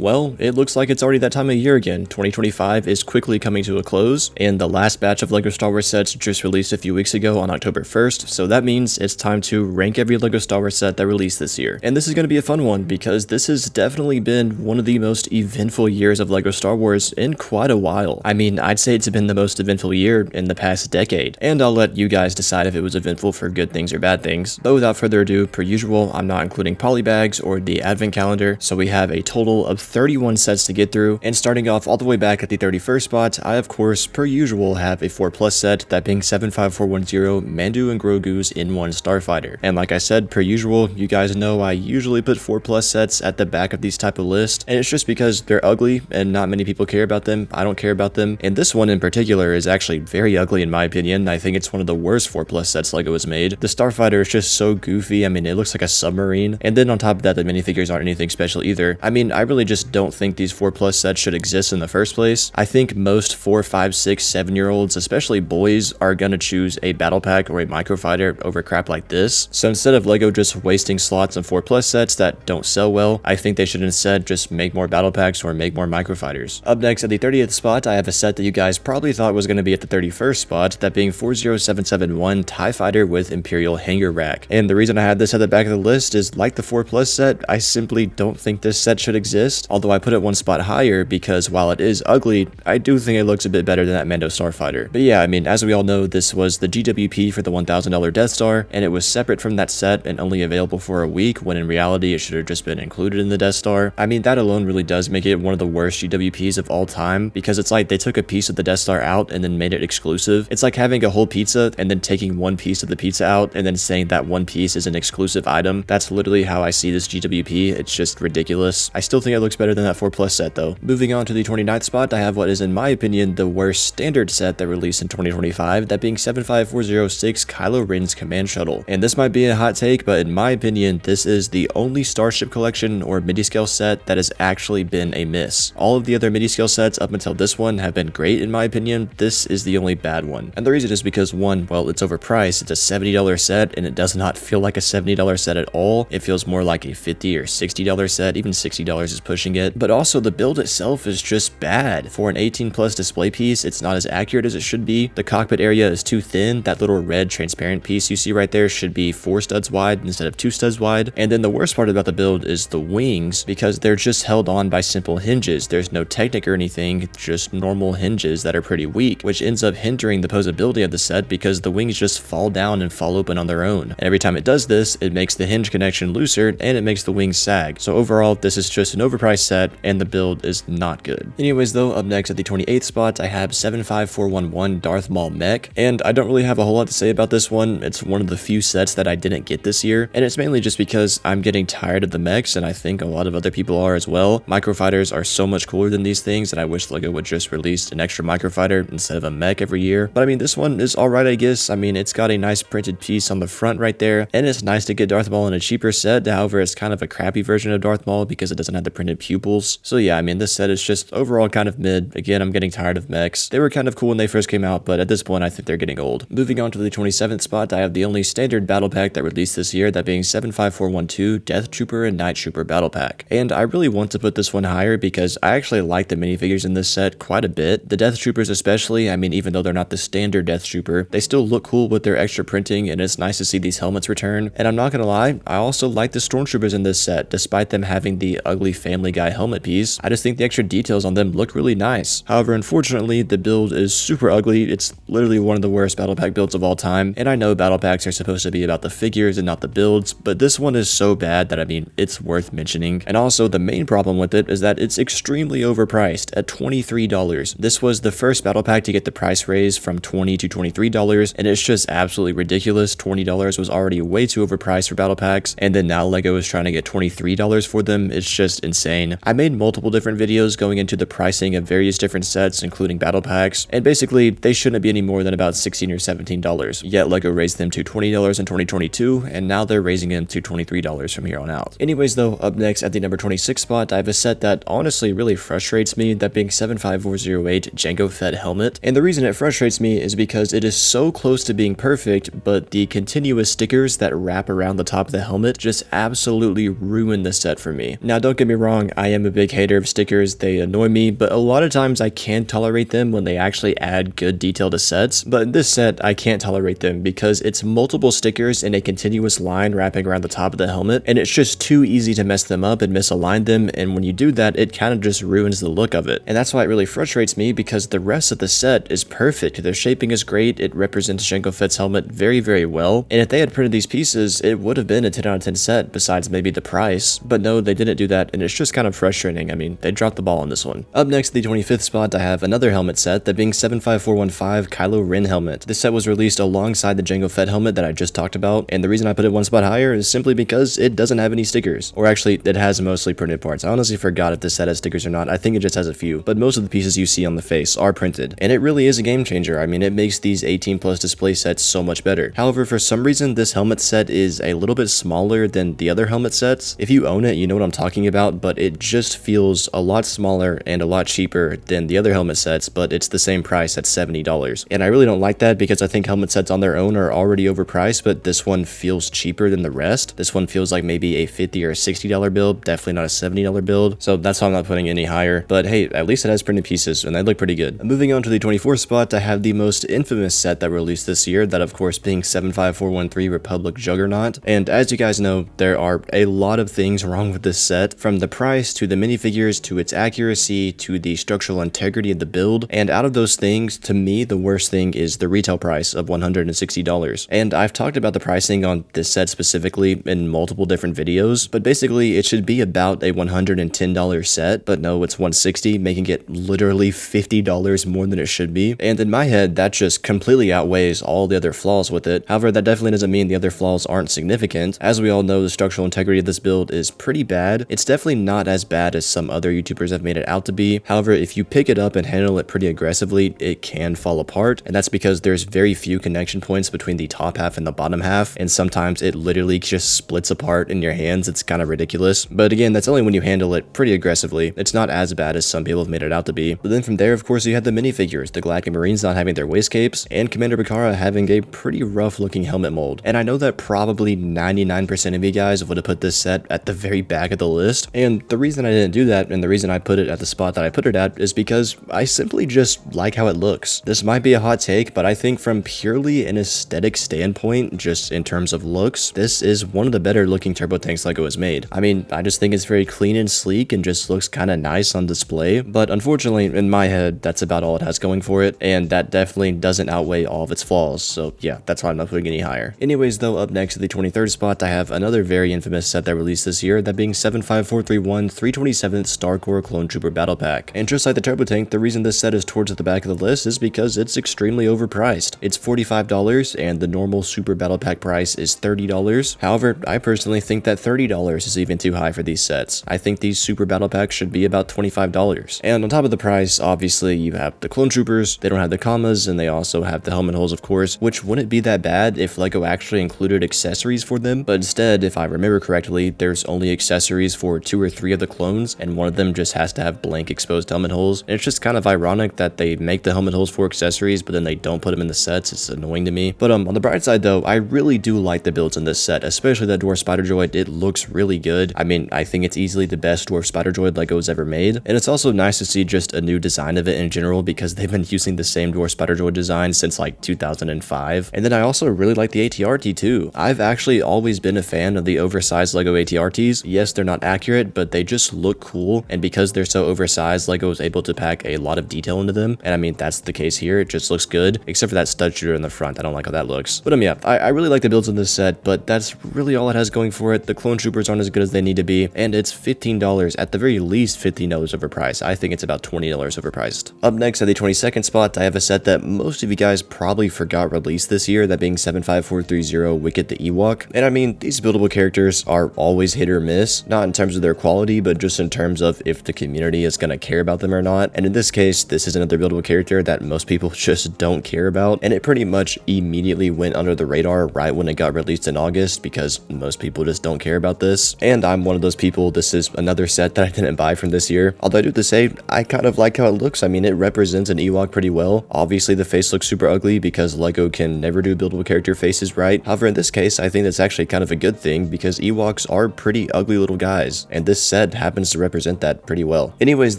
Well, it looks like it's already that time of year again. 2025 is quickly coming to a close, and the last batch of LEGO Star Wars sets just released a few weeks ago on October 1st, so that means it's time to rank every LEGO Star Wars set that released this year. And this is going to be a fun one, because this has definitely been one of the most eventful years of LEGO Star Wars in quite a while. I mean, I'd say it's been the most eventful year in the past decade, and I'll let you guys decide if it was eventful for good things or bad things. But without further ado, per usual, I'm not including polybags or the advent calendar, so we have a total of 31 sets to get through, and starting off all the way back at the 31st spot, I of course, per usual, have a 4+ set, that being 75410 Mandu and Grogu's N1 Starfighter. And like I said, per usual, you guys know I usually put 4+ sets at the back of these type of lists, and it's just because they're ugly and not many people care about them. I don't care about them, and this one in particular is actually very ugly in my opinion. I think it's one of the worst 4+ sets LEGO has made. The Starfighter is just so goofy. I mean, it looks like a submarine, and then on top of that, the minifigures aren't anything special either. I mean, I really just don't think these 4+ sets should exist in the first place. I think most 4, 5, 6, 7-year-olds, especially boys, are gonna choose a battle pack or a microfighter over crap like this. So instead of LEGO just wasting slots on 4+ sets that don't sell well, I think they should instead just make more battle packs or make more microfighters. Up next at the 30th spot, I have a set that you guys probably thought was gonna be at the 31st spot, that being 40771 TIE Fighter with Imperial Hanger Rack. And the reason I had this at the back of the list is, like the 4+ set, I simply don't think this set should exist, although I put it one spot higher because while it is ugly, I do think it looks a bit better than that Mando Starfighter. But yeah, I mean, as we all know, this was the GWP for the $1,000 Death Star, and it was separate from that set and only available for a week, when in reality it should have just been included in the Death Star. I mean, that alone really does make it one of the worst GWPs of all time, because it's like they took a piece of the Death Star out and then made it exclusive. It's like having a whole pizza and then taking one piece of the pizza out and then saying that one piece is an exclusive item. That's literally how I see this GWP. It's just ridiculous. I still think it looks better than that 4+ set though. Moving on to the 29th spot, I have what is in my opinion the worst standard set that released in 2025, that being 75406 Kylo Ren's Command Shuttle. And this might be a hot take, but in my opinion, this is the only Starship Collection or midi-scale set that has actually been a miss. All of the other midi-scale sets up until this one have been great in my opinion. This is the only bad one. And the reason is because one, well, it's overpriced. It's a $70 set, and it does not feel like a $70 set at all. It feels more like a $50 or $60 set. Even $60 is pushing it. But also the build itself is just bad. For an 18+ display piece, it's not as accurate as it should be. The cockpit area is too thin. That little red transparent piece you see right there should be 4 studs wide instead of 2 studs wide. And then the worst part about the build is the wings, because they're just held on by simple hinges. There's no Technic or anything, just normal hinges that are pretty weak, which ends up hindering the posability of the set because the wings just fall down and fall open on their own. And every time it does this, it makes the hinge connection looser and it makes the wings sag. So overall, this is just an overpriced set and the build is not good. Anyways though, up next at the 28th spot, I have 75411 Darth Maul Mech, and I don't really have a whole lot to say about this one. It's one of the few sets that I didn't get this year, and it's mainly just because I'm getting tired of the mechs, and I think a lot of other people are as well. Microfighters are so much cooler than these things, and I wish LEGO would just release an extra microfighter instead of a mech every year. But I mean, this one is alright, I guess. I mean, it's got a nice printed piece on the front right there, and it's nice to get Darth Maul in a cheaper set. However, it's kind of a crappy version of Darth Maul because it doesn't have the printed pupils. So yeah, I mean, this set is just overall kind of mid. Again, I'm getting tired of mechs. They were kind of cool when they first came out, but at this point, I think they're getting old. Moving on to the 27th spot, I have the only standard battle pack that released this year, that being 75412 Death Trooper and Night Trooper battle pack. And I really want to put this one higher because I actually like the minifigures in this set quite a bit. The Death Troopers especially, I mean, even though they're not the standard Death Trooper, they still look cool with their extra printing, and it's nice to see these helmets return. And I'm not gonna lie, I also like the Stormtroopers in this set, despite them having the ugly Family Guy helmet piece. I just think the extra details on them look really nice. However, unfortunately, the build is super ugly. It's literally one of the worst battle pack builds of all time, and I know battle packs are supposed to be about the figures and not the builds, but this one is so bad that I mean, it's worth mentioning. And also, the main problem with it is that it's extremely overpriced at $23. This was the first battle pack to get the price raise from $20 to $23, and it's just absolutely ridiculous. $20 was already way too overpriced for battle packs, and then now LEGO is trying to get $23 for them. It's just insane. I made multiple different videos going into the pricing of various different sets, including battle packs, and basically they shouldn't be any more than about $16 or $17. Yet LEGO raised them to $20 in 2022, and now they're raising them to $23 from here on out. Anyways though, up next at the number 26 spot, I have a set that honestly really frustrates me, that being 75408 Jango Fett helmet. And the reason it frustrates me is because it is so close to being perfect, but the continuous stickers that wrap around the top of the helmet just absolutely ruin the set for me. Now don't get me wrong, I am a big hater of stickers, they annoy me, but a lot of times I can tolerate them when they actually add good detail to sets, but in this set I can't tolerate them because it's multiple stickers in a continuous line wrapping around the top of the helmet, and it's just too easy to mess them up and misalign them, and when you do that it kind of just ruins the look of it. And that's why it really frustrates me, because the rest of the set is perfect. Their shaping is great, it represents Jango Fett's helmet very well, and if they had printed these pieces it would have been a 10 out of 10 set besides maybe the price, but no, they didn't do that, and it's just kind of frustrating. I mean, they dropped the ball on this one. Up next, the 25th spot, I have another helmet set, that being 75415 Kylo Ren helmet. This set was released alongside the Jango Fett helmet that I just talked about, and the reason I put it one spot higher is simply because it doesn't have any stickers, or actually it has mostly printed parts. I honestly forgot if this set has stickers or not. I think it just has a few, but most of the pieces you see on the face are printed, and it really is a game changer. I mean, it makes these 18 plus display sets so much better. However, for some reason this helmet set is a little bit smaller than the other helmet sets. If you own it, you know what I'm talking about, but it just feels a lot smaller and a lot cheaper than the other helmet sets, but it's the same price at $70. And I really don't like that, because I think helmet sets on their own are already overpriced, but this one feels cheaper than the rest. This one feels like maybe a $50 or $60 build, definitely not a $70 build, so that's why I'm not putting it any higher. But hey, at least it has printed pieces, and they look pretty good. Moving on to the 24th spot, I have the most infamous set that released this year, that of course being 75413 Republic Juggernaut. And as you guys know, there are a lot of things wrong with this set, from the price to the minifigures to its accuracy to the structural integrity of the build, and out of those things, to me the worst thing is the retail price of $160. And I've talked about the pricing on this set specifically in multiple different videos, but basically it should be about a $110 set, but no, it's $160, making it literally $50 more than it should be. And in my head, that just completely outweighs all the other flaws with it. However, that definitely doesn't mean the other flaws aren't significant. As we all know, the structural integrity of this build is pretty bad. It's definitely not as bad as some other YouTubers have made it out to be. However, if you pick it up and handle it pretty aggressively, it can fall apart, and that's because there's very few connection points between the top half and the bottom half, and sometimes it literally just splits apart in your hands. It's kind of ridiculous, but again, that's only when you handle it pretty aggressively. It's not as bad as some people have made it out to be. But then from there, of course, you had the minifigures, the Galactic Marines not having their waist capes, and Commander Bakara having a pretty rough looking helmet mold. And I know that probably 99% of you guys would have put this set at the very back of the list, and the reason I didn't do that, and the reason I put it at the spot that I put it at, is because I simply just like how it looks. This might be a hot take, but I think from purely an aesthetic standpoint, just in terms of looks, this is one of the better looking turbo tanks LEGO has made. I mean, I just think it's very clean and sleek and just looks kind of nice on display, but unfortunately in my head that's about all it has going for it, and that definitely doesn't outweigh all of its flaws, so yeah, that's why I'm not putting any higher. Anyways though, up next at the 23rd spot, I have another very infamous set that released this year, that being 75431 327th Star Corps Clone Trooper Battle Pack. And just like the turbo tank, the reason this set is towards the back of the list is because it's extremely overpriced. It's $45 and the normal Super Battle Pack price is $30. However, I personally think that $30 is even too high for these sets. I think these Super Battle Packs should be about $25. And on top of the price, obviously you have the Clone Troopers, they don't have the commas, and they also have the helmet holes of course, which wouldn't be that bad if LEGO actually included accessories for them, but instead, if I remember correctly, there's only accessories for 2 or 3 of the clones, and one of them just has to have blank exposed helmet holes. And it's just kind of ironic that they make the helmet holes for accessories, but then they don't put them in the sets. It's annoying to me. But on the bright side though, I really do like the builds in this set, especially that Dwarf Spider Droid. It looks really good. I mean, I think it's easily the best Dwarf Spider Droid LEGO has ever made, and it's also nice to see just a new design of it in general, because they've been using the same Dwarf Spider Droid design since like 2005. And then I also really like the ATRT too. I've actually always been a fan of the oversized LEGO ATRTs. Yes, they're not accurate, but they just look cool, and because they're so oversized, LEGO is able to pack a lot of detail into them, and I mean, that's the case here. It just looks good, except for that stud shooter in the front. I don't like how that looks. But yeah, I really like the builds in this set, but that's really all it has going for it. The Clone Troopers aren't as good as they need to be, and it's $15, at the very least $15 overpriced. I think it's about $20 overpriced. Up next at the 22nd spot, I have a set that most of you guys probably forgot released this year, that being 75430 Wicket the Ewok. And I mean, these buildable characters are always hit or miss, not in terms of their quality, but just in terms of if the community is going to care about them or not. And in this case, this is another buildable character that most people just don't care about, and it pretty much immediately went under the radar right when it got released in August, because most people just don't care about this. And I'm one of those people. This is another set that I didn't buy from this year, although I do have to say, I kind of like how it looks. I mean, it represents an Ewok pretty well. Obviously the face looks super ugly because LEGO can never do buildable character faces right. However, in this case, I think that's actually kind of a good thing, because Ewoks are pretty ugly little guys, and this set set happens to represent that pretty well. Anyways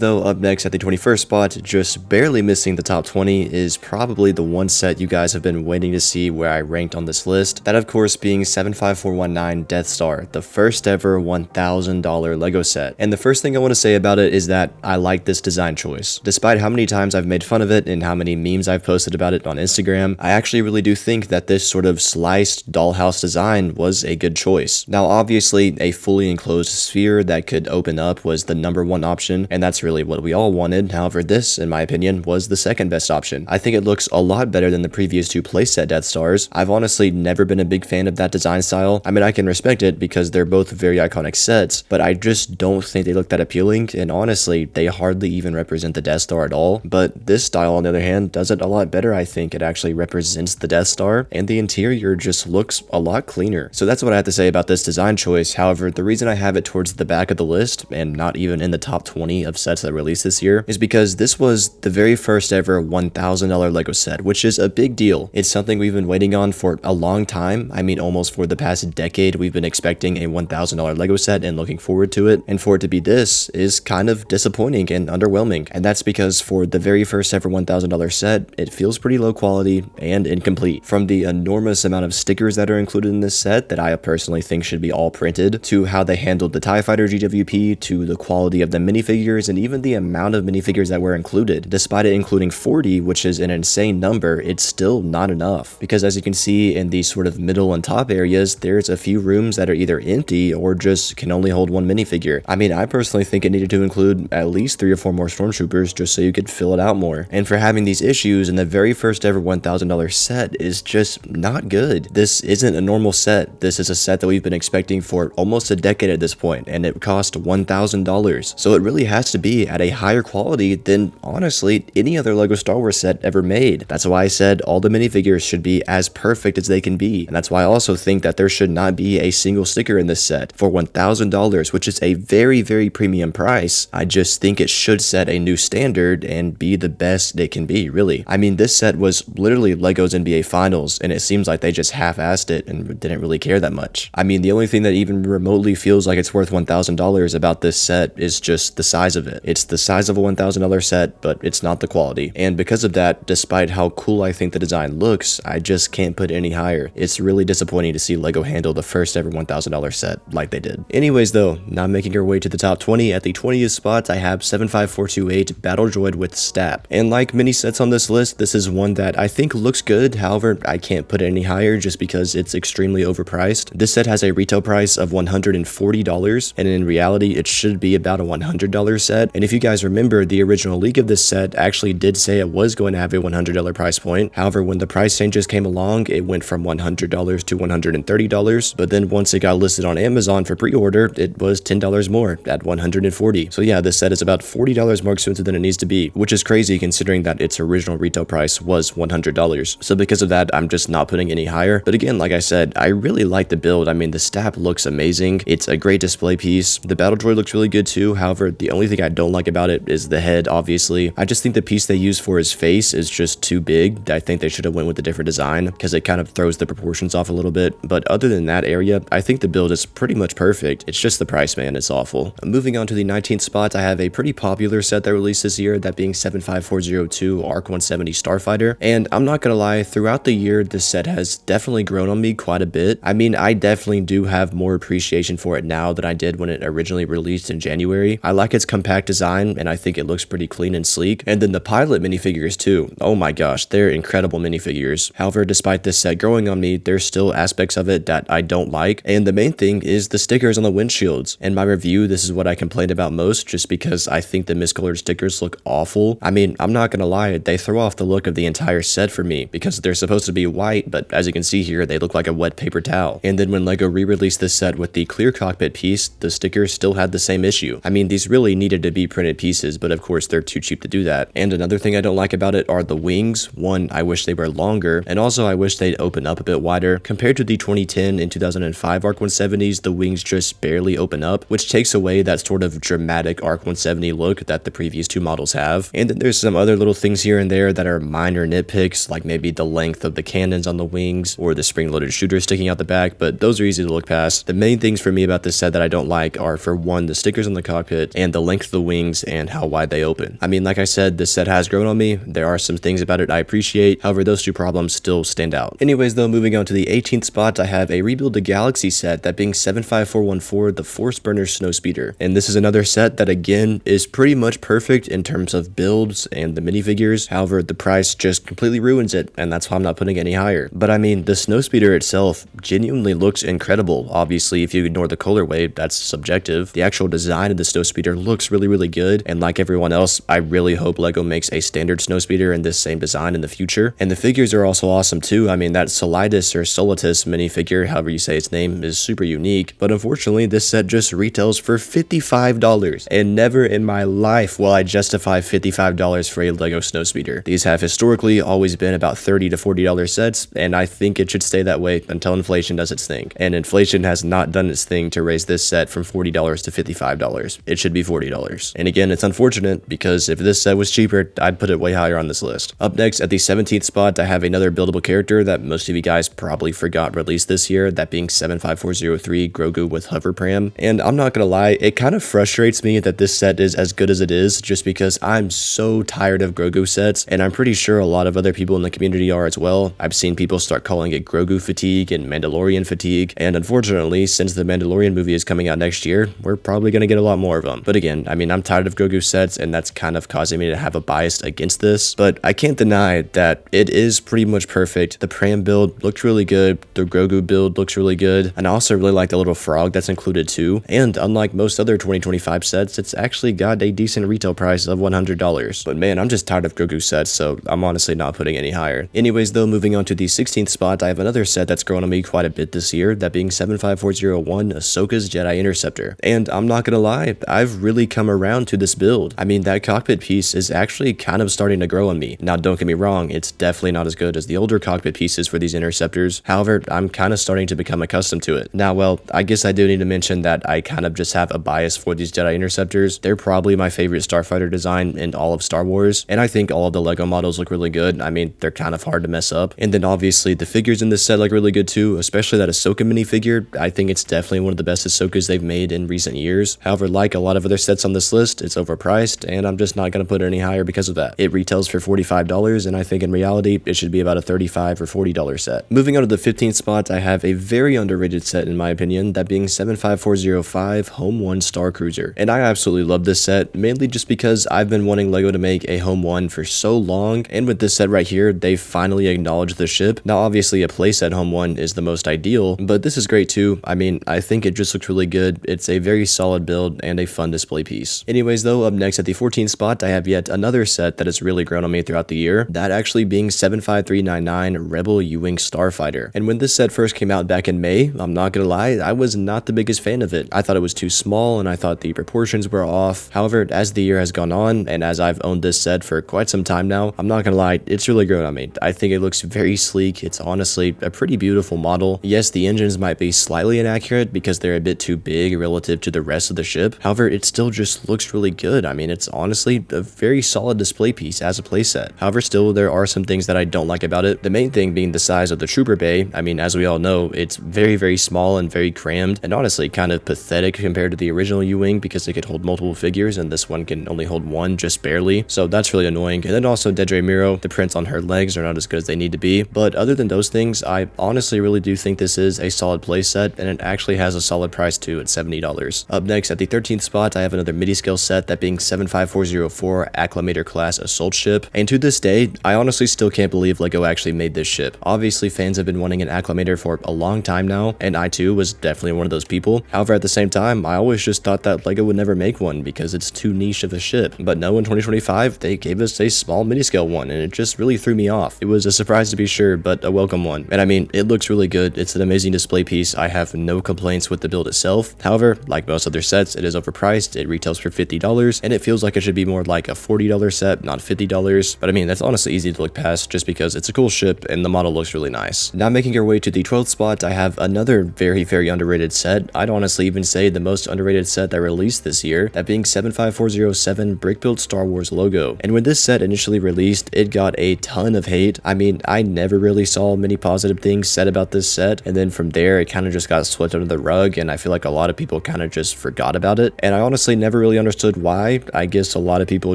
though, up next at the 21st spot, just barely missing the top 20, is probably the one set you guys have been waiting to see where I ranked on this list. That of course being 75419 Death Star, the first ever $1,000 LEGO set. And the first thing I want to say about it is that I like this design choice. Despite how many times I've made fun of it and how many memes I've posted about it on Instagram, I actually really do think that this sort of sliced dollhouse design was a good choice. Now obviously a fully enclosed sphere that could open up was the #1 option, and that's really what we all wanted. However, this, in my opinion, was the second best option. I think it looks a lot better than the previous two playset Death Stars. I've honestly never been a big fan of that design style. I mean, I can respect it because they're both very iconic sets, but I just don't think they look that appealing, and honestly, they hardly even represent the Death Star at all. But this style, on the other hand, does it a lot better. I think it actually represents the Death Star, and the interior just looks a lot cleaner. So that's what I have to say about this design choice. However, the reason I have it towards the back of the list, and not even in the top 20 of sets that released this year, is because this was the very first ever $1,000 LEGO set, which is a big deal. It's something we've been waiting on for a long time. I mean, almost for the past decade, we've been expecting a $1,000 LEGO set and looking forward to it. And for it to be this is kind of disappointing and underwhelming. And that's because for the very first ever $1,000 set, it feels pretty low quality and incomplete. From the enormous amount of stickers that are included in this set that I personally think should be all printed, to how they handled the TIE Fighter GWP, to the quality of the minifigures, and even the amount of minifigures that were included. Despite it including 40, which is an insane number, it's still not enough. Because as you can see in these sort of middle and top areas, there's a few rooms that are either empty or just can only hold one minifigure. I mean, I personally think it needed to include at least 3 or 4 more Stormtroopers just so you could fill it out more. And for having these issues in the very first ever $1,000 set is just not good. This isn't a normal set. This is a set that we've been expecting for almost a decade at this point, and it cost $1,000. So it really has to be at a higher quality than, honestly, any other LEGO Star Wars set ever made. That's why I said all the minifigures should be as perfect as they can be. And that's why I also think that there should not be a single sticker in this set for $1,000, which is a very, very premium price. I just think it should set a new standard and be the best it can be, really. I mean, this set was literally LEGO's NBA Finals, and it seems like they just half-assed it and didn't really care that much. I mean, the only thing that even remotely feels like it's worth $1,000 about this set is just the size of it. It's the size of a $1,000 set, but it's not the quality. And because of that, despite how cool I think the design looks, I just can't put it any higher. It's really disappointing to see LEGO handle the first ever $1,000 set like they did. Anyways though, not making our way to the top 20, at the 20th spot I have 75428 Battle Droid with STAP. And like many sets on this list, this is one that I think looks good. However, I can't put it any higher just because it's extremely overpriced. This set has a retail price of $140, and in reality it should be about a $100 set. And if you guys remember, the original leak of this set actually did say it was going to have a $100 price point. However, when the price changes came along, it went from $100 to $130, but then once it got listed on Amazon for pre-order, it was $10 more at $140. So yeah, this set is about $40 more expensive than it needs to be, which is crazy considering that its original retail price was $100. So because of that, I'm just not putting any higher. But again, like I said, I really like the build. I mean, the STAP looks amazing. It's a great display piece. The Battle Droid looks really good too. However, the only thing I don't like about it is the head, obviously. I just think the piece they used for his face is just too big. I think they should have went with a different design because it kind of throws the proportions off a little bit. But other than that area, I think the build is pretty much perfect. It's just the price, man. It's awful. Moving on to the 19th spot, I have a pretty popular set that released this year, that being 75402 ARC 170 Starfighter. And I'm not gonna lie, throughout the year, this set has definitely grown on me quite a bit. I mean, I definitely do have more appreciation for it now than I did when it originally released in January. I like its compact design, and I think it looks pretty clean and sleek. And then the pilot minifigures too. Oh my gosh, they're incredible minifigures. However, despite this set growing on me, there's still aspects of it that I don't like. And the main thing is the stickers on the windshields. In my review, this is what I complained about most, just because I think the miscolored stickers look awful. I mean, I'm not gonna lie, they throw off the look of the entire set for me because they're supposed to be white, but as you can see here, they look like a wet paper towel. And then when LEGO re-released this set with the clear cockpit piece, the stickers still had the same issue. I mean, these really needed to be printed pieces, but of course they're too cheap to do that. And another thing I don't like about it are the wings. One, I wish they were longer, and also I wish they'd open up a bit wider. Compared to the 2010 and 2005 ARC 170s, the wings just barely open up, which takes away that sort of dramatic ARC 170 look that the previous two models have. And then there's some other little things here and there that are minor nitpicks, like maybe the length of the cannons on the wings or the spring-loaded shooter sticking out the back, but those are easy to look past. The main things for me about this set that I don't like are, for one, the stickers on the cockpit and the length of the wings and how wide they open. I mean, like I said, this set has grown on me. There are some things about it I appreciate. However, those two problems still stand out. Anyways, though, moving on to the 18th spot, I have a Rebuild the Galaxy set, that being 75414, the Force Burner Snowspeeder. And this is another set that, again, is pretty much perfect in terms of builds and the minifigures. However, the price just completely ruins it, and that's why I'm not putting any higher. But I mean, the Snowspeeder itself genuinely looks incredible. Obviously, if you ignore the colorway, that's subjective. The actual design of the Snowspeeder looks really good, and like everyone else, I really hope LEGO makes a standard Snowspeeder in this same design in the future. And the figures are also awesome too. I mean, that Solitis or Solitus minifigure, however you say its name, is super unique, but unfortunately this set just retails for $55, and never in my life will I justify $55 for a LEGO Snowspeeder. These have historically always been about $30 to $40 sets, and I think it should stay that way until inflation does its thing. And inflation has not done its thing to raise this set from $40 to $55. It should be $40. And again, it's unfortunate because if this set was cheaper, I'd put it way higher on this list. Up next, at the 17th spot, I have another buildable character that most of you guys probably forgot released this year, that being 75403 Grogu with Hover Pram. And I'm not gonna lie, it kind of frustrates me that this set is as good as it is, just because I'm so tired of Grogu sets, and I'm pretty sure a lot of other people in the community are as well. I've seen people start calling it Grogu fatigue and Mandalorian fatigue, and unfortunately, since the Mandalorian movie is coming out next year, we're probably gonna get a lot more of them. But again, I mean, I'm tired of Grogu sets, and that's kind of causing me to have a bias against this, but I can't deny that it is pretty much perfect. The Pram build looked really good, the Grogu build looks really good, and I also really like the little frog that's included too, and unlike most other 2025 sets, it's actually got a decent retail price of $100. But man, I'm just tired of Grogu sets, so I'm honestly not putting any higher. Anyways, though, moving on to the 16th spot, I have another set that's grown on me quite a bit this year, that being 75401 Ahsoka's Jedi Interceptor. And I'm not gonna lie, I've really come around to this build. I mean, that cockpit piece is actually kind of starting to grow on me. Now, don't get me wrong, it's definitely not as good as the older cockpit pieces for these interceptors. However, I'm kind of starting to become accustomed to it. Now, well, I guess I do need to mention that I kind of just have a bias for these Jedi Interceptors. They're probably my favorite starfighter design in all of Star Wars, and I think all of the LEGO models look really good. I mean, they're kind of hard to mess up. And then obviously the figures in this set look really good too, especially that Ahsoka minifigure. I think it's definitely one of the best Ahsokas they've made in recent years. However, like a lot of other sets on this list, it's overpriced, and I'm just not going to put it any higher because of that. It retails for $45, and I think in reality, it should be about a $35 or $40 set. Moving on to the 15th spot, I have a very underrated set in my opinion, that being 75405 Home One Star Cruiser. And I absolutely love this set, mainly just because I've been wanting LEGO to make a Home One for so long, and with this set right here, they finally acknowledged the ship. Now, obviously, a playset Home One is the most ideal, but this is great too. I mean, I think it just looks really good. It's a very solid build and a fun display piece. Anyways, though, up next at the 14th spot, I have yet another set that has really grown on me throughout the year, that actually being 75399 Rebel U-Wing Starfighter. And when this set first came out back in May, I'm not gonna lie, I was not the biggest fan of it. I thought it was too small, and I thought the proportions were off. However, as the year has gone on, and as I've owned this set for quite some time now, I'm not gonna lie, it's really grown on me. I think it looks very sleek. It's honestly a pretty beautiful model. Yes, the engines might be slightly inaccurate because they're a bit too big relative to the rest of the ship. However, it still just looks really good. I mean, it's honestly a very solid display piece as a playset. However, still, there are some things that I don't like about it. The main thing being the size of the trooper bay. I mean, as we all know, it's very small and very crammed, and honestly kind of pathetic compared to the original U-Wing because it could hold multiple figures, and this one can only hold one just barely. So that's really annoying. And then also Dedra Meero, the prints on her legs are not as good as they need to be. But other than those things, I honestly really do think this is a solid playset, and it actually has a solid price too at $70. Up next at the 13th spot, I have another midi scale set, that being 75404 Acclamator class assault ship. And to this day, I honestly still can't believe LEGO actually made this ship. Obviously, fans have been wanting an Acclamator for a long time now, and I too was definitely one of those people. However, at the same time, I always just thought that LEGO would never make one because it's too niche of a ship. But no, in 2025, they gave us a small mini scale one, and it just really threw me off. It was a surprise to be sure, but a welcome one. And I mean, it looks really good. It's an amazing display piece. I have no complaints with the build itself. However, like most other sets, it is overpriced. It retails for $50, and it feels like it should be more like a $40 set, not $50. But I mean, that's honestly easy to look past just because it's a cool ship and the model looks really nice. Now, making our way to the 12th spot, I have another very underrated set. I'd honestly even say the most underrated set that released this year, that being 75407 Brick Built Star Wars logo. And when this set initially released, it got a ton of hate. I mean, I never really saw many positive things said about this set, and then from there, it kind of just got swept under the rug, and I feel like a lot of people kind kind of just forgot about it. And I honestly never really understood why. I guess a lot of people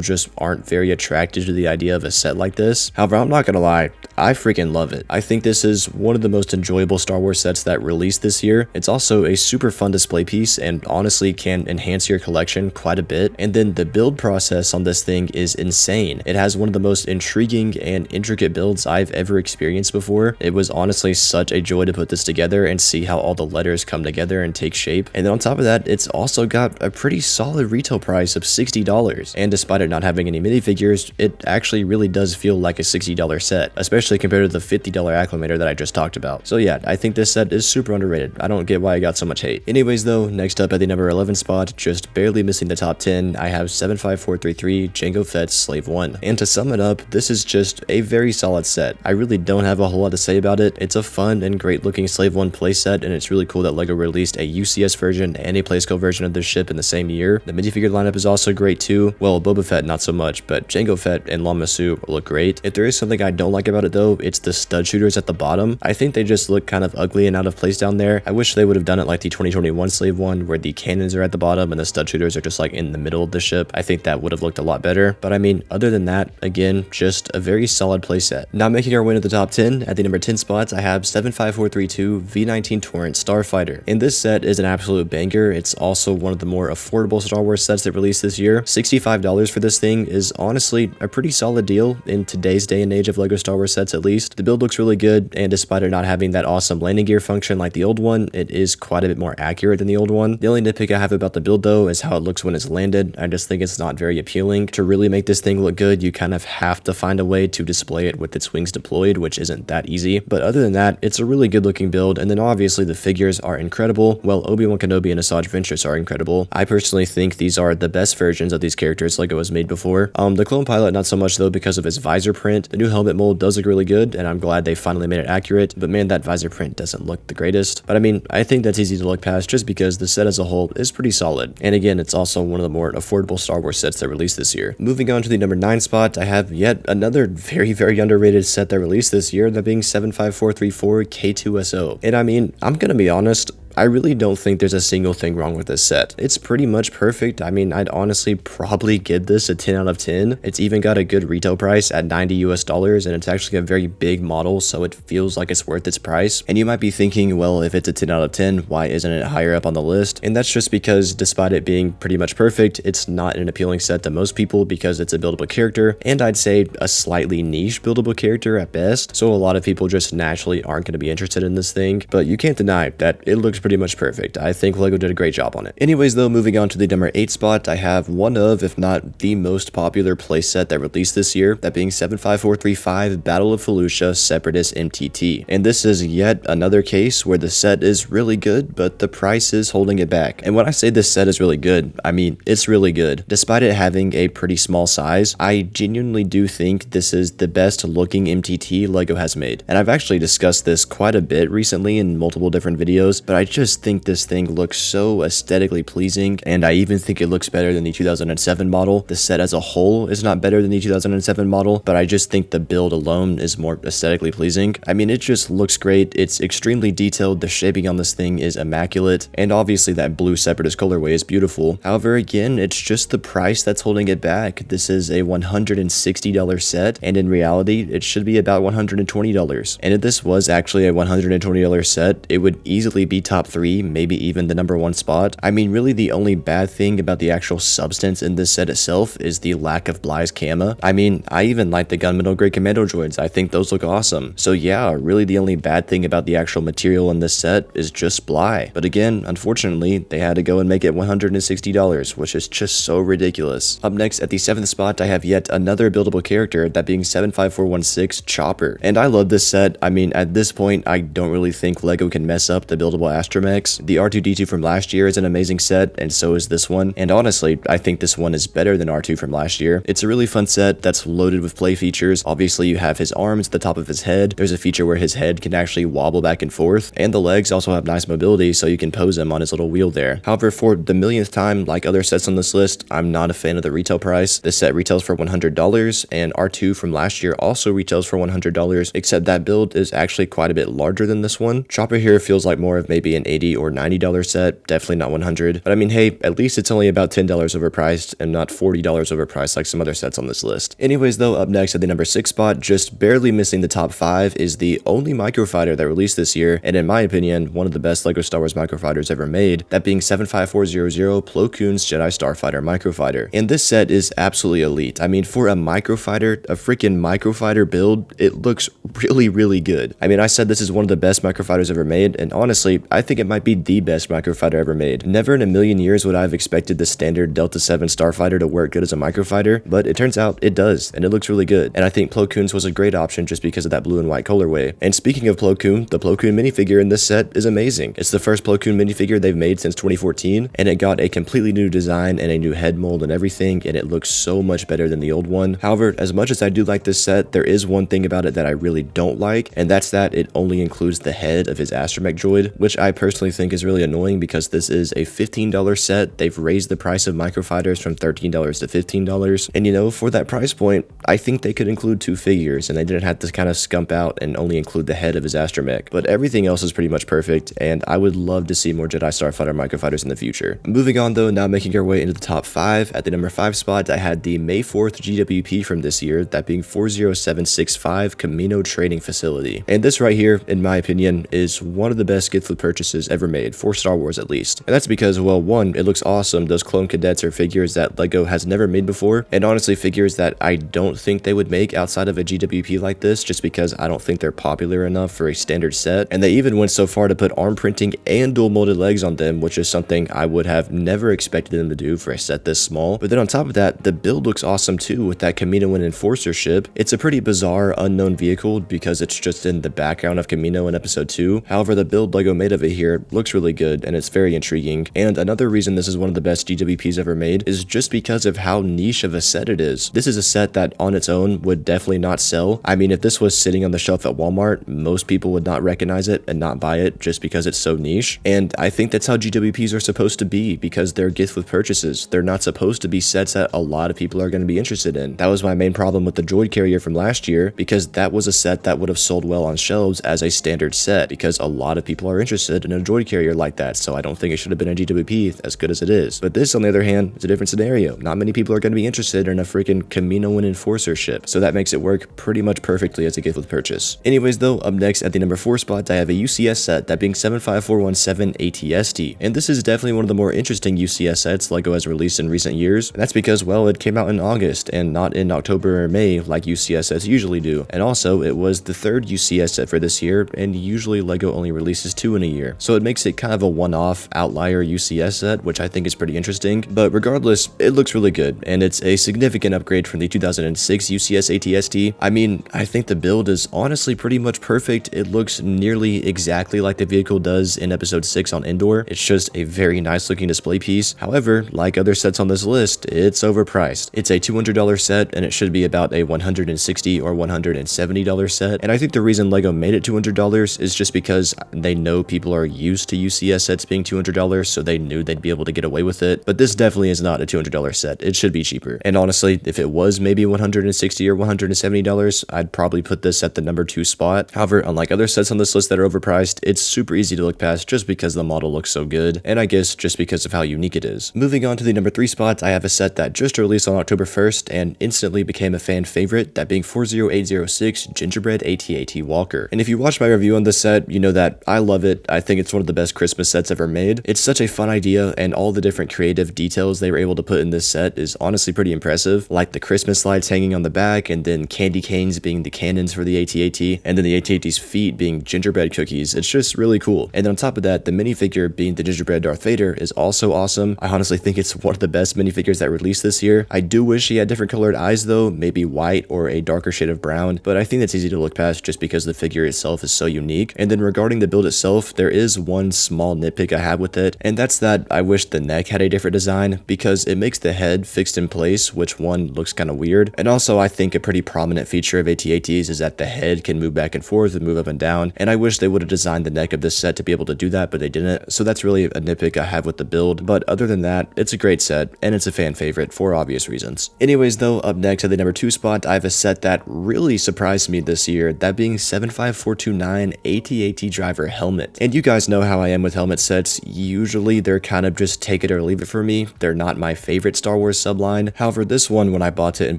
just aren't very attracted to the idea of a set like this. However, I'm not gonna lie, I freaking love it. I think this is one of the most enjoyable Star Wars sets that released this year. It's also a super fun display piece and honestly can enhance your collection quite a bit. And then the build process on this thing is insane. It has one of the most intriguing and intricate builds I've ever experienced before. It was honestly such a joy to put this together and see how all the letters come together and take shape. And then on top of that, it's also got a pretty solid retail price of $60. And despite it not having any minifigures, it actually really does feel like a $60 set, especially compared to the $50 Acclamator that I just talked about. So yeah, I think this set is super underrated. I don't get why I got so much hate. Anyways though, next up at the number 11 spot, just barely missing the top 10, I have 75433 Jango Fett's Slave 1. And to sum it up, this is just a very solid set. I really don't have a whole lot to say about it. It's a fun and great looking Slave 1 playset, and it's really cool that LEGO released a UCS version and a Playscale version of this ship in the same year. The minifigure lineup is also great too. Well, Boba Fett not so much, but Jango Fett and Lama Su look great. If there is something I don't like about it though, it's the stud shooters at the bottom. I think they just look kind of ugly and out of place down there. I wish they would have done it like the 2021 Slave 1, where the cannons are at the bottom and the stud shooters are just like in the middle of the ship. I think that would have looked a lot better. But I mean, other than that, again, just a very solid playset. Now making our way to the top 10, at the number 10 spots, I have 75432 V19 Torrent Starfighter. And this set is an absolute banger. It's also one of the more affordable Star Wars sets that released this year. $65 for this thing is honestly a pretty solid deal in today's day and age of LEGO Star Wars sets at least. The build looks really good, and despite it not having that awesome landing gear function like the old one, it is quite a bit more accurate than the old one. The only nitpick I have about the build though is how it looks when it's landed. I just think it's not very appealing. To really make this thing look good, you kind of have to find a way to display it with its wings deployed, which isn't that easy. But other than that, it's a really good looking build, and then obviously the figures are incredible. Well, Obi-Wan Kenobi and Asajj Ventress are incredible. I personally think these are the best versions of these characters LEGO has made before. The Clone Pilot not so much though because of his visor print. The new helmet mold does look really good, and I'm glad they finally made it accurate, but man, that visor print doesn't look the greatest. But I mean, I think that's easy to look past just because the set as a whole is pretty solid. And again, it's also one of the more affordable Star Wars sets that released this year. Moving on to the number 9 spot, I have yet another very underrated set that released this year, that being 75434 K2SO. And I mean, I'm gonna be honest, I really don't think there's a single thing wrong with this set. It's pretty much perfect. I mean, I'd honestly probably give this a 10 out of 10. It's even got a good retail price at $90 US, and it's actually a very big model, so it feels like it's worth its price. And you might be thinking, well, if it's a 10 out of 10, why isn't it higher up on the list? And that's just because despite it being pretty much perfect, it's not an appealing set to most people because it's a buildable character, and I'd say a slightly niche buildable character at best. So a lot of people just naturally aren't going to be interested in this thing, but you can't deny that it looks pretty much perfect. I think LEGO did a great job on it. Anyways though, moving on to the number 8 spot, I have one of, if not the most popular playset that released this year, that being 75435 Battle of Felucia Separatist MTT. And this is yet another case where the set is really good, but the price is holding it back. And when I say this set is really good, I mean, it's really good. Despite it having a pretty small size, I genuinely do think this is the best looking MTT LEGO has made. And I've actually discussed this quite a bit recently in multiple different videos, but I just think this thing looks so aesthetically pleasing, and I even think it looks better than the 2007 model. The set as a whole is not better than the 2007 model, but I just think the build alone is more aesthetically pleasing. I mean, it just looks great. It's extremely detailed. The shaping on this thing is immaculate, and obviously that blue Separatist colorway is beautiful. However, again, it's just the price that's holding it back. This is a $160 set, and in reality, it should be about $120. And if this was actually a $120 set, it would easily be top 3, maybe even the number 1 spot. I mean, really the only bad thing about the actual substance in this set itself is the lack of Bly's Kama. I mean, I even like the gunmetal grade commando droids. I think those look awesome. So yeah, really the only bad thing about the actual material in this set is just Bly. But again, unfortunately, they had to go and make it $160, which is just so ridiculous. Up next at the 7th spot, I have yet another buildable character, that being 75416 Chopper. And I love this set. I mean, at this point, I don't really think LEGO can mess up the buildable Astromechs. The R2-D2 from last year is an amazing set, and so is this one. And honestly, I think this one is better than R2 from last year. It's a really fun set that's loaded with play features. Obviously, you have his arms at the top of his head. There's a feature where his head can actually wobble back and forth, and the legs also have nice mobility, so you can pose him on his little wheel there. However, for the millionth time, like other sets on this list, I'm not a fan of the retail price. This set retails for $100, and R2 from last year also retails for $100, except that build is actually quite a bit larger than this one. Chopper here feels like more of maybe an $80 or $90 set, definitely not $100. But I mean, hey, at least it's only about $10 overpriced and not $40 overpriced like some other sets on this list. Anyways though, up next at the number 6 spot, just barely missing the top 5, is the only microfighter that released this year, and in my opinion, one of the best LEGO Star Wars microfighters ever made, that being 75400 Plo Koon's Jedi Starfighter microfighter. And this set is absolutely elite. I mean, for a microfighter, a freaking microfighter build, it looks really good. I mean, I said this is one of the best microfighters ever made, and honestly, I think it might be the best microfighter ever made. Never in a million years would I have expected the standard Delta 7 Starfighter to work good as a microfighter, but it turns out it does, and it looks really good. And I think Plo Koon's was a great option just because of that blue and white colorway. And speaking of Plo Koon, the Plo Koon minifigure in this set is amazing. It's the first Plo Koon minifigure they've made since 2014, and it got a completely new design and a new head mold and everything, and it looks so much better than the old one. However, as much as I do like this set, there is one thing about it that I really don't like, and that's that it only includes the head of his astromech droid, which I personally think is really annoying because this is a $15 set. They've raised the price of microfighters from $13 to $15, and you know, for that price point, I think they could include 2 figures and they didn't have to kind of scump out and only include the head of his astromech. But everything else is pretty much perfect, and I would love to see more Jedi Starfighter microfighters in the future. Moving on though, now making our way into the top 5, at the number 5 spot, I had the May 4th GWP from this year, that being 40765 Kamino Training Facility. And this right here, in my opinion, is one of the best gift flip purchases ever made, for Star Wars at least. And that's because, well, one, it looks awesome. Those clone cadets are figures that LEGO has never made before, and honestly figures that I don't think they would make outside of a GWP like this, just because I don't think they're popular enough for a standard set. And they even went so far to put arm printing and dual molded legs on them, which is something I would have never expected them to do for a set this small. But then on top of that, the build looks awesome too with that Kamino and Enforcer ship. It's a pretty bizarre unknown vehicle because it's just in the background of Kamino in episode 2. However, the build LEGO made of it here looks really good and it's very intriguing. And another reason this is one of the best GWPs ever made is just because of how niche of a set it is. This is a set that on its own would definitely not sell. I mean, if this was sitting on the shelf at Walmart, most people would not recognize it and not buy it just because it's so niche. And I think that's how GWPs are supposed to be, because they're gift with purchases. They're not supposed to be sets that a lot of people are going to be interested in. That was my main problem with the droid carrier from last year, because that was a set that would have sold well on shelves as a standard set, because a lot of people are interested in a droid carrier like that. So I don't think it should have been a GWP as good as it is. But this, on the other hand, is a different scenario. Not many people are going to be interested in a freaking Kamino and Enforcer ship, so that makes it work pretty much perfectly as a gift with purchase. Anyways though, up next at the number 4 spot, I have a UCS set, that being 75417 ATST. And this is definitely one of the more interesting UCS sets LEGO has released in recent years. And that's because, well, it came out in August and not in October or May like UCS sets usually do. And also, it was the 3rd UCS set for this year, and usually LEGO only releases 2 in a year. So it makes it kind of a one-off outlier UCS set, which I think is pretty interesting. But regardless, it looks really good, and it's a significant upgrade from the 2006 UCS ATST. I mean, I think the build is honestly pretty much perfect. It looks nearly exactly like the vehicle does in episode 6 on Endor. It's just a very nice looking display piece. However, like other sets on this list, it's overpriced. It's a $200 set, and it should be about a $160 or $170 set. And I think the reason LEGO made it $200 is just because they know people are used to UCS sets being $200, so they knew they'd be able to get away with it. But this definitely is not a $200 set. It should be cheaper. And honestly, if it was maybe $160 or $170, I'd probably put this at the number 2 spot. However, unlike other sets on this list that are overpriced, it's super easy to look past just because the model looks so good, and I guess just because of how unique it is. Moving on to the number 3 spot, I have a set that just released on October 1st and instantly became a fan favorite, that being 40806 Gingerbread AT-AT Walker. And if you watched my review on this set, you know that I love it. I think it's one of the best Christmas sets ever made. It's such a fun idea, and all the different creative details they were able to put in this set is honestly pretty impressive, like the Christmas lights hanging on the back, and then candy canes being the cannons for the AT-AT, and then the AT-AT's feet being gingerbread cookies. It's just really cool. And then on top of that, the minifigure being the gingerbread Darth Vader is also awesome. I honestly think it's one of the best minifigures that released this year. I do wish he had different colored eyes though, maybe white or a darker shade of brown, but I think that's easy to look past just because the figure itself is so unique. And then regarding the build itself, there is one small nitpick I have with it, and that's that I wish the neck had a different design, because it makes the head fixed in place, which one looks kind of weird. And also, I think a pretty prominent feature of AT-ATs is that the head can move back and forth and move up and down, and I wish they would have designed the neck of this set to be able to do that, but they didn't. So that's really a nitpick I have with the build, but other than that, it's a great set, and it's a fan favorite for obvious reasons. Anyways though, up next at the number 2 spot, I have a set that really surprised me this year, that being 75429 AT-AT Driver Helmet. And you guys know how I am with helmet sets, usually they're kind of just take it or leave it for me. They're not my favorite Star Wars subline. However, this one, when I bought it and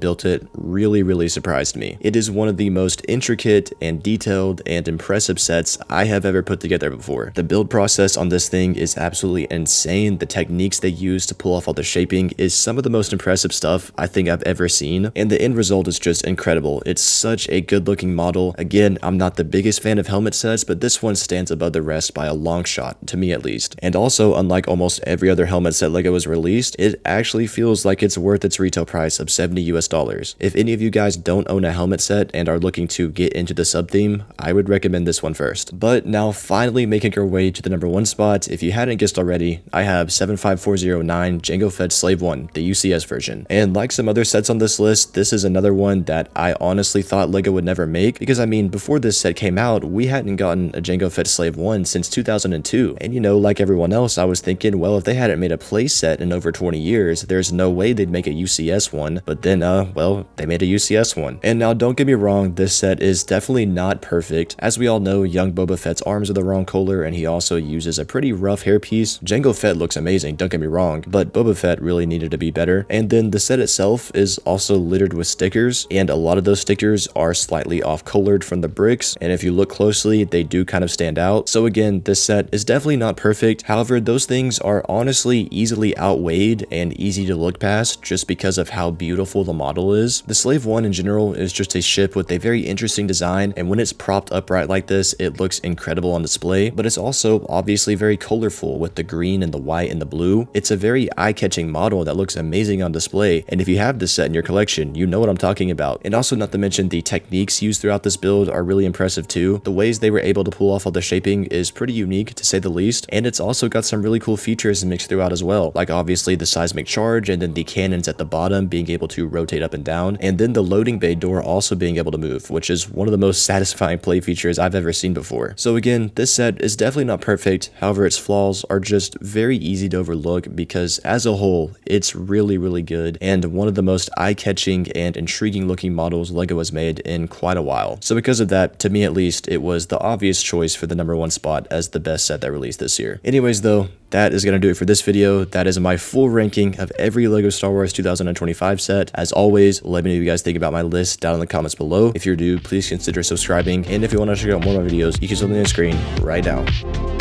built it, really surprised me. It is one of the most intricate and detailed and impressive sets I have ever put together before. The build process on this thing is absolutely insane. The techniques they use to pull off all the shaping is some of the most impressive stuff I think I've ever seen, and the end result is just incredible. It's such a good looking model. Again, I'm not the biggest fan of helmet sets, but this one stands above the rest by a long shot, to me at least. And also, unlike almost every other helmet set LEGO has released, it actually feels like it's worth its retail price of $70 US. If any of you guys don't own a helmet set and are looking to get into the sub theme, I would recommend this one first. But now finally making our way to the number 1 spot, if you hadn't guessed already, I have 75409 Jango Fett Slave 1, the UCS version. And like some other sets on this list, this is another one that I honestly thought LEGO would never make, because I mean, before this set came out, we hadn't gotten a Jango Fett Slave 1 since 2002. And you know, like everyone else, I was thinking, well, if they hadn't made a playset in over 20 years, there's no way they'd make a UCS one. But then, well, they made a UCS one. And now, don't get me wrong, this set is definitely not perfect. As we all know, young Boba Fett's arms are the wrong color, and he also uses a pretty rough hairpiece. Jango Fett looks amazing, don't get me wrong, but Boba Fett really needed to be better. And then the set itself is also littered with stickers, and a lot of those stickers are slightly off-colored from the bricks, and if you look closely, they do kind of stand out. So again, this set is definitely not perfect. However, those things are honestly easily outweighed and easy to look past just because of how beautiful the model is. The Slave 1 in general is just a ship with a very interesting design, and when it's propped upright like this, it looks incredible on display, but it's also obviously very colorful with the green and the white and the blue. It's a very eye-catching model that looks amazing on display, and if you have this set in your collection, you know what I'm talking about. And also, not to mention, the techniques used throughout this build are really impressive too. The ways they were able to pull off all the shaping is pretty unique, to say the least, and it's also got some really cool features mixed throughout as well, like obviously the seismic charge, and then the cannons at the bottom being able to rotate up and down, and then the loading bay door also being able to move, which is one of the most satisfying play features I've ever seen before. So again, this set is definitely not perfect, however its flaws are just very easy to overlook because as a whole, it's really good, and one of the most eye-catching and intriguing looking models LEGO has made in quite a while. So because of that, to me at least, it was the obvious choice for the number 1 spot as the best set that released this year. Anyways though, that is going to do it for this video. That is my full ranking of every LEGO Star Wars 2025 set. As always, let me know what you guys think about my list down in the comments below. If you're new, please consider subscribing, and if you want to check out more of my videos, you can see something on the screen right now.